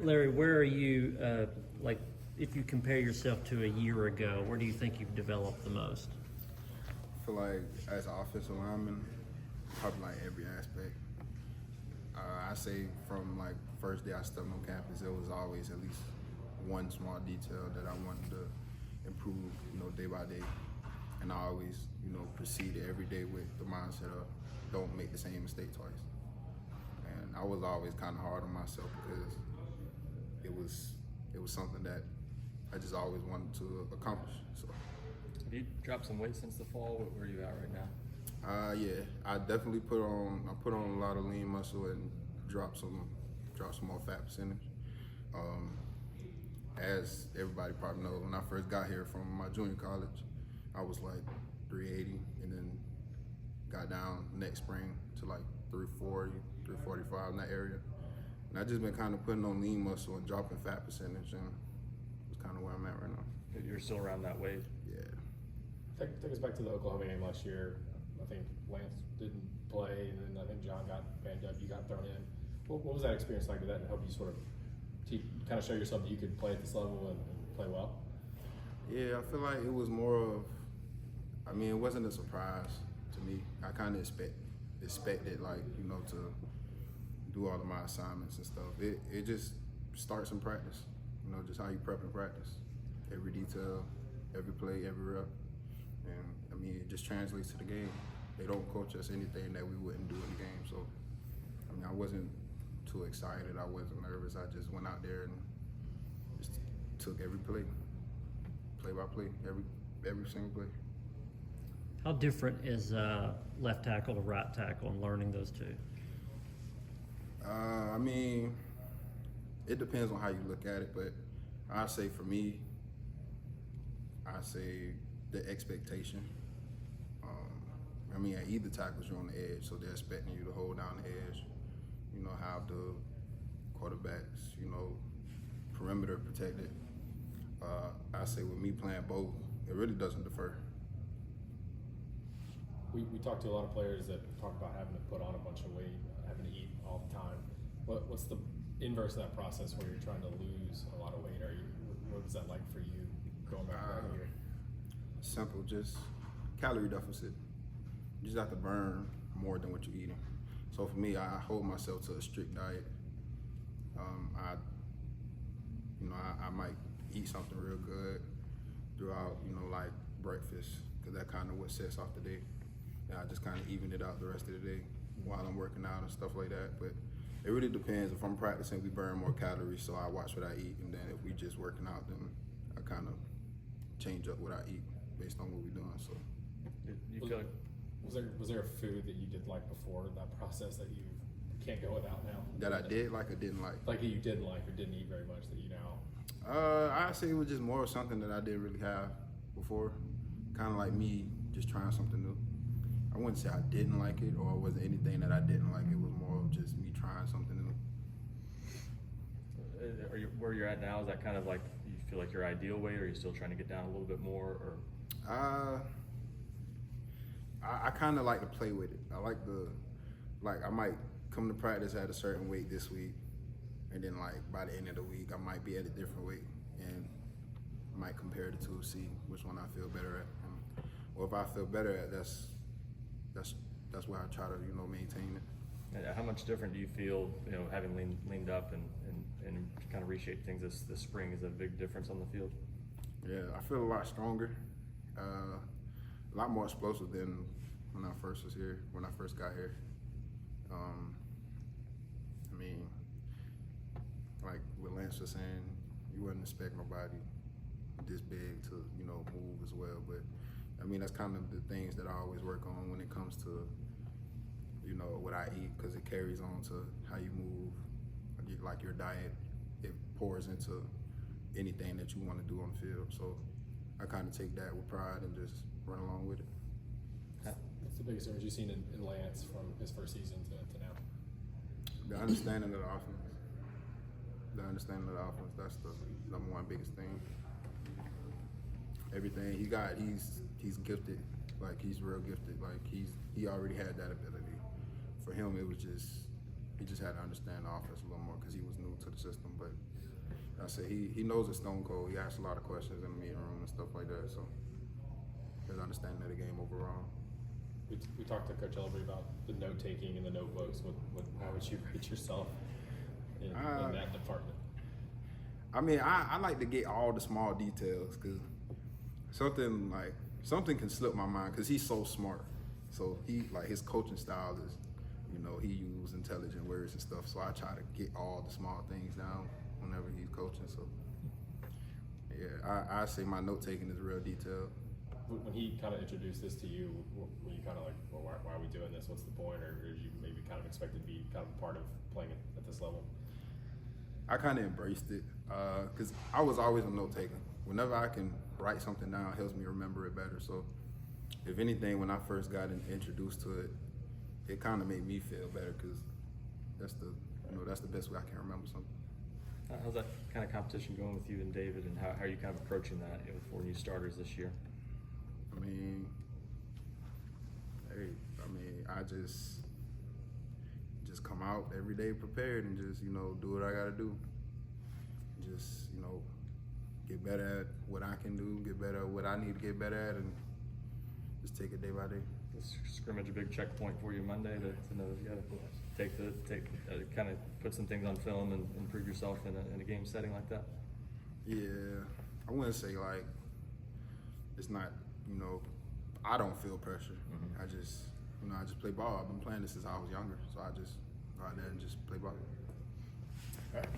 Larry, where are you, like, if you compare yourself to a year ago, where do you think you've developed the most? I feel like as an offensive lineman, probably like every aspect. I say from like first day I stepped on campus, there was always at least one small detail that I wanted to improve, day by day. And I always, proceeded every day with the mindset of don't make the same mistake twice. And I was always kind of hard on myself because it was something that I just always wanted to accomplish. So. Have you dropped some weight since the fall? Where are you at right now? Yeah, I definitely put on a lot of lean muscle and drop some more fat percentage. As everybody probably knows, when I first got here from my junior college, I was like 380, and then got down next spring to like 340, 345 in that area. And I just been kind of putting on lean muscle and dropping fat percentage, and it's kind of where I'm at right now. You're still around that weight? Yeah. Take us back to the Oklahoma game last year. I think Lance didn't play, and then I think John got banged up. You got thrown in. What was that experience like? Did that help you sort of kind of show yourself that you could play at this level and play well? Yeah, I feel like it was more of, it wasn't a surprise to me. I kind of expected, like, to do all of my assignments and stuff. It just starts in practice, just how you prep in practice. Every detail, every play, every rep. And, it just translates to the game. They don't coach us anything that we wouldn't do in the game. So, I wasn't too excited. I wasn't nervous. I just went out there and just took every play by play, every single play. How different is left tackle to right tackle and learning those two? It depends on how you look at it, but I say for me, the expectation. At either tackles you're on the edge, so they're expecting you to hold down the edge. Have the quarterbacks, perimeter protected. I say with me playing both, it really doesn't differ. We talked to a lot of players that talk about having to put on a bunch of weight, having to eat all the time. What's the inverse of that process where you're trying to lose a lot of weight? What was that like for you going back to that year? Simple, just calorie deficit. You just have to burn more than what you're eating. So for me, I hold myself to a strict diet. I might eat something real good throughout, like breakfast, because that kind of what sets off the day. And I just kind of even it out the rest of the day while I'm working out and stuff like that. But it really depends. If I'm practicing, we burn more calories, so I watch what I eat. And then if we just working out, then I kind of change up what I eat based on what we're doing. So You feel like was there a food that you did like before that process that you can't go without now? that I did like or didn't like? Like that you didn't like or didn't eat very much that you now? I'd say it was just more of something that I didn't really have before. Kind of like me just trying something new. I wouldn't say I didn't like it or it wasn't anything that I didn't like. It was more of just me trying something new. where you're at now? Is that kind of like you feel like your ideal weight, or are you still trying to get down a little bit more? Or I kind of like to play with it. I might come to practice at a certain weight this week, and then like by the end of the week, I might be at a different weight, and I might compare the two, see which one I feel better at. Or if I feel better at, that's where I try to maintain it. And how much different do you feel, having leaned up and kind of reshaped things this spring? Is that a big difference on the field? Yeah, I feel a lot stronger, a lot more explosive than when I first got here. Like what Lance was saying, you wouldn't expect nobody this big to, move as well. But that's kind of the things that I always work on when it comes to, what I eat, because it carries on to how you move, like your diet. It pours into anything that you want to do on the field. So I kind of take that with pride and just run along with it. What's the biggest difference you've seen in Lance from his first season to now? The understanding of the offense. That's the number one biggest thing. Everything he got, he's gifted. Like he's real gifted. Like he already had that ability. For him, it was just he just had to understand the offense a little more because he was new to the system. But I said he knows it's stone cold. He asks a lot of questions in the meeting room and stuff like that. So his understanding of the game overall. We talked to Coach Ellery about the note taking and the notebooks. How would you rate yourself in that department? I mean, I like to get all the small details because something can slip my mind because he's so smart. So his coaching style is, he uses intelligent words and stuff. So I try to get all the small things down whenever he's coaching. So yeah, I say my note taking is real detailed. When he kind of introduced this to you, were you kind of like, well, why are we doing this? What's the point? Or did you maybe kind of expected to be kind of a part of playing at this level? I kind of embraced it because I was always a note taker. Whenever I can write something down, it helps me remember it better. So if anything, when I first got introduced to it, it kind of made me feel better because that's the best way I can remember something. How's that kind of competition going with you and David, and how are you kind of approaching that with 4 new starters this year? I mean, I just come out every day prepared and just, do what I got to do. Just, get better at what I can do, get better at what I need to get better at, and just take it day by day. Is scrimmage a big checkpoint for you Monday to know that you got to kind of put some things on film and improve yourself in a game setting like that? Yeah, I wouldn't say it's not, I don't feel pressure. Mm-hmm. I just play ball. I've been playing this since I was younger, so I just go out there and just play ball. All right.